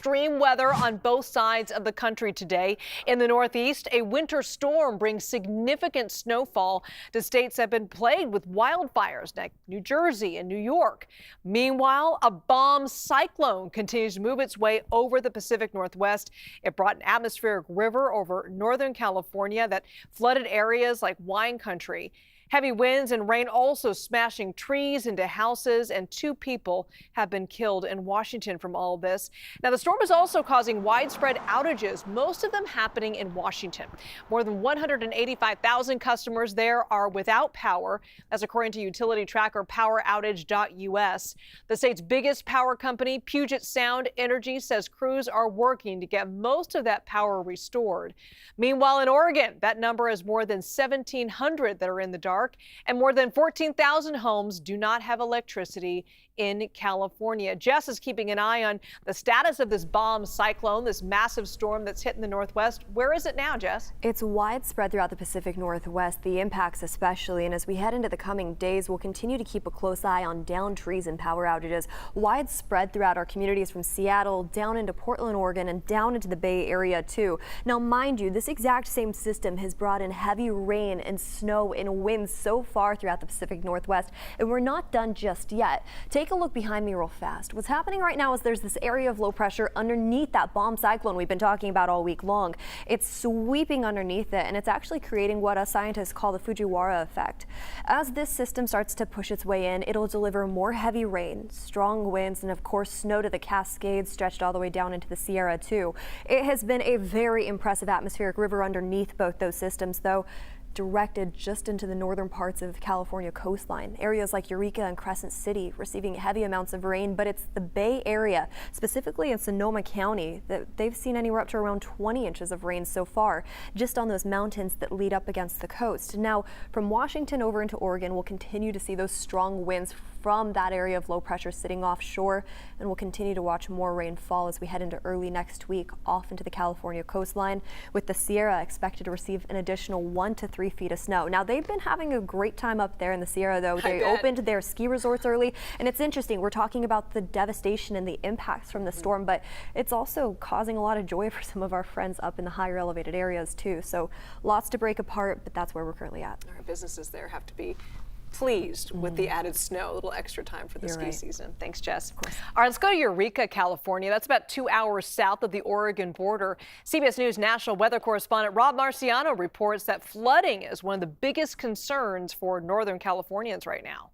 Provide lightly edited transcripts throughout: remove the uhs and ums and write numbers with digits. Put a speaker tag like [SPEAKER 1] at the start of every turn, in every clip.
[SPEAKER 1] extreme weather on both sides of the country today. In the Northeast, a winter storm brings significant snowfall to states that have been plagued with wildfires like New Jersey and New York. Meanwhile, a bomb cyclone continues to move its way over the Pacific Northwest. It brought an atmospheric river over northern California that flooded areas like wine country. Heavy winds and rain also smashing trees into houses, and 2 people have been killed in Washington from all of this. Now, the storm is also causing widespread outages, most of them happening in Washington. More than 185,000 customers there are without power. That's according to utility tracker poweroutage.us. The state's biggest power company, Puget Sound Energy, says crews are working to get most of that power restored. Meanwhile, in Oregon, that number is more than 1,700 that are in the dark. And more than 14,000 homes do not have electricity in California. Jess is keeping an eye on the status of this bomb cyclone, this massive storm that's hitting the Northwest. Where is it now, Jess?
[SPEAKER 2] It's widespread throughout the Pacific Northwest, the impacts especially. And as we head into the coming days, we'll continue to keep a close eye on downed trees and power outages widespread throughout our communities from Seattle down into Portland, Oregon, and down into the Bay Area, too. Now, mind you, this exact same system has brought in heavy rain and snow and winds so far throughout the Pacific Northwest, and we're not done just yet. Take a look behind me real fast. What's happening right now is there's this area of low pressure underneath that bomb cyclone we've been talking about all week long. It's sweeping underneath it, and it's actually creating what scientists call the Fujiwara effect. As this system starts to push its way in, it'll deliver more heavy rain, strong winds, and of course snow to the Cascades stretched all the way down into the Sierra too. It has been a very impressive atmospheric river underneath both those systems, though directed just into the northern parts of California coastline. Areas like Eureka and Crescent City receiving heavy amounts of rain, but it's the Bay Area, specifically in Sonoma County, that they've seen anywhere up to around 20 inches of rain so far, just on those mountains that lead up against the coast. Now, from Washington over into Oregon, we'll continue to see those strong winds from that area of low pressure sitting offshore, and we'll continue to watch more rainfall as we head into early next week off into the California coastline, with the Sierra expected to receive an additional 1 to 3 feet of snow. Now, they've been having a great time up there in the Sierra, though. They opened their ski resorts early, and it's interesting. We're talking about the devastation and the impacts from the storm, but it's also causing a lot of joy for some of our friends up in the higher elevated areas too. So lots to break apart, but that's where we're currently at.
[SPEAKER 1] Our businesses there have to be pleased with the added snow, a little extra time for the ski season. Thanks, Jess. Of course. All right, let's go to Eureka, California. That's about 2 hours south of the Oregon border. CBS News national weather correspondent Rob Marciano reports that flooding is one of the biggest concerns for Northern Californians right now.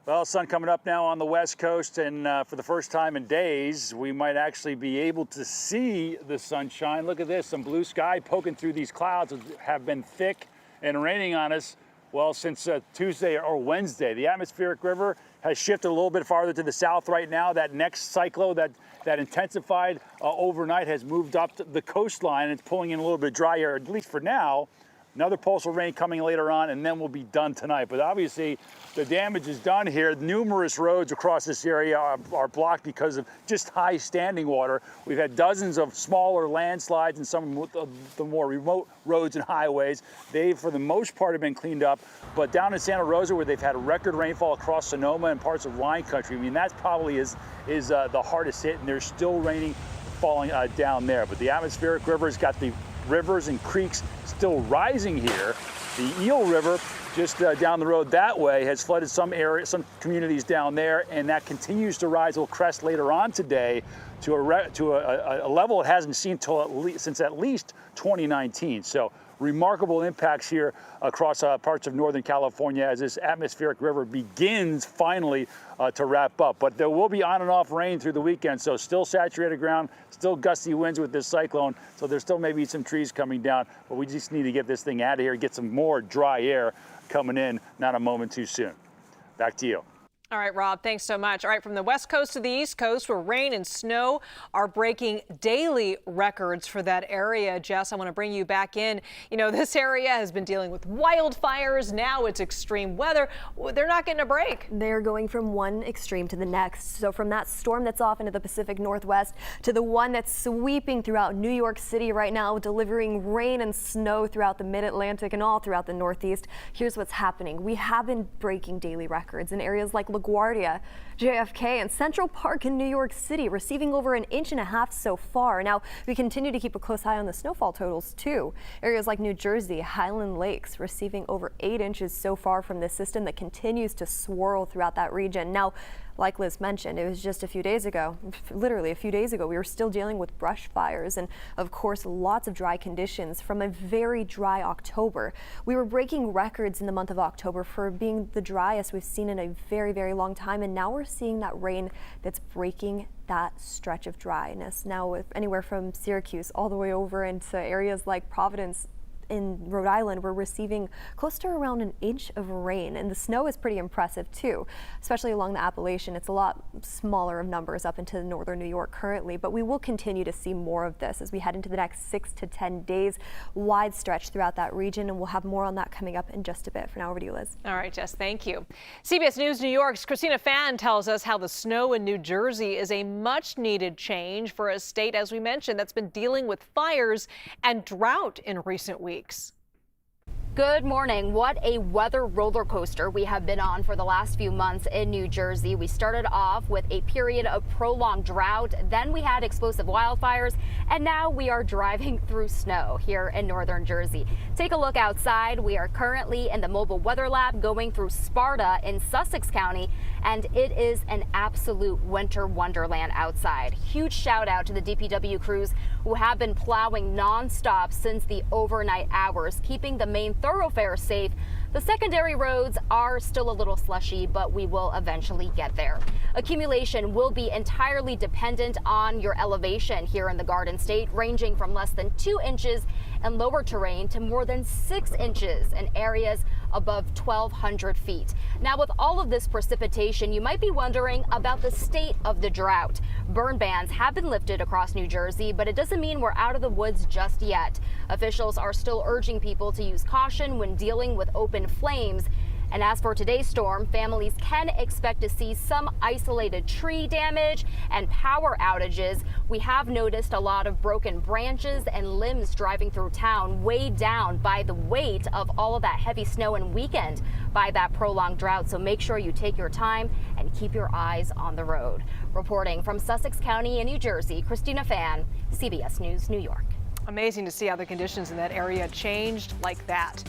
[SPEAKER 3] Well, sun coming up now on the West Coast, and for the first time in days, we might actually be able to see the sunshine. Look at this, some blue sky poking through these clouds that have been thick and raining on us. Well, since Tuesday or Wednesday, the atmospheric river has shifted a little bit farther to the south right now. That next cyclone that intensified overnight has moved up the coastline. It's pulling in a little bit of dry air, at least for now. Another pulse of rain coming later on, and then we'll be done tonight. But obviously, the damage is done here. Numerous roads across this area are blocked because of just high standing water. We've had dozens of smaller landslides and some of the more remote roads and highways. They, for the most part, have been cleaned up. But down in Santa Rosa, where they've had record rainfall across Sonoma and parts of wine country, I mean, that probably is the hardest hit, and there's still raining falling down there. But the atmospheric river's got the rivers and creeks still rising here. The Eel River, just down the road that way, has flooded some areas, some communities down there, and that continues to rise. It will crest later on today to a level it hasn't seen since at least 2019. So remarkable impacts here across parts of Northern California as this atmospheric river begins finally to wrap up. But there will be on and off rain through the weekend, so still saturated ground, still gusty winds with this cyclone, so there's still maybe some trees coming down, but we just need to get this thing out of here, get some more dry air coming in, not a moment too soon. Back to you.
[SPEAKER 1] All right, Rob, thanks so much. All right, from the West Coast to the East Coast, where rain and snow are breaking daily records for that area. Jess, I want to bring you back in. You know, this area has been dealing with wildfires. Now it's extreme weather. They're not getting a break.
[SPEAKER 2] They're going from one extreme to the next. So from that storm that's off into the Pacific Northwest to the one that's sweeping throughout New York City right now, delivering rain and snow throughout the mid-Atlantic and all throughout the Northeast. Here's what's happening. We have been breaking daily records in areas like LaGuardia, JFK and Central Park in New York City receiving over an inch and a half so far. Now, we continue to keep a close eye on the snowfall totals too. Areas like New Jersey, Highland Lakes receiving over 8 inches so far from this system that continues to swirl throughout that region. Now, like Liz mentioned, it was just a few days ago, literally a few days ago, we were still dealing with brush fires and, of course, lots of dry conditions from a very dry October. We were breaking records in the month of October for being the driest we've seen in a very, very long time, and now we're seeing that rain that's breaking that stretch of dryness. Now, with anywhere from Syracuse all the way over into areas like Providence in Rhode Island, we're receiving close to around an inch of rain, and the snow is pretty impressive too, especially along the Appalachian. It's a lot smaller of numbers up into northern New York currently, but we will continue to see more of this as we head into the next 6 to 10 days, wide stretch throughout that region, and we'll have more on that coming up in just a bit. For now, over to you, Liz.
[SPEAKER 1] All right, Jess, thank you. CBS News New York's Christina tells us how the snow in New Jersey is a much needed change for a state, as we mentioned, that's been dealing with fires and drought in recent weeks.
[SPEAKER 4] Good morning. What a weather roller coaster we have been on for the last few months in New Jersey. We started off with a period of prolonged drought, then we had explosive wildfires, and now we are driving through snow here in northern Jersey. Take a look outside. We are currently in the mobile weather lab going through Sparta in Sussex County, and it is an absolute winter wonderland outside. Huge shout out to the DPW crews who have been plowing nonstop since the overnight hours, keeping the main thoroughfare safe. The secondary roads are still a little slushy, but we will eventually get there. Accumulation will be entirely dependent on your elevation here in the Garden State, ranging from less than 2 inches in lower terrain to more than 6 inches in areas above 1,200 feet. Now, with all of this precipitation, you might be wondering about the state of the drought. Burn bans have been lifted across New Jersey, but it doesn't mean we're out of the woods just yet. Officials are still urging people to use caution when dealing with open flames. And as for today's storm, families can expect to see some isolated tree damage and power outages. We have noticed a lot of broken branches and limbs driving through town, weighed down by the weight of all of that heavy snow and weakened by that prolonged drought. So make sure you take your time and keep your eyes on the road. Reporting from Sussex County in New Jersey, Christina, CBS News, New York.
[SPEAKER 1] Amazing to see how the conditions in that area changed like that.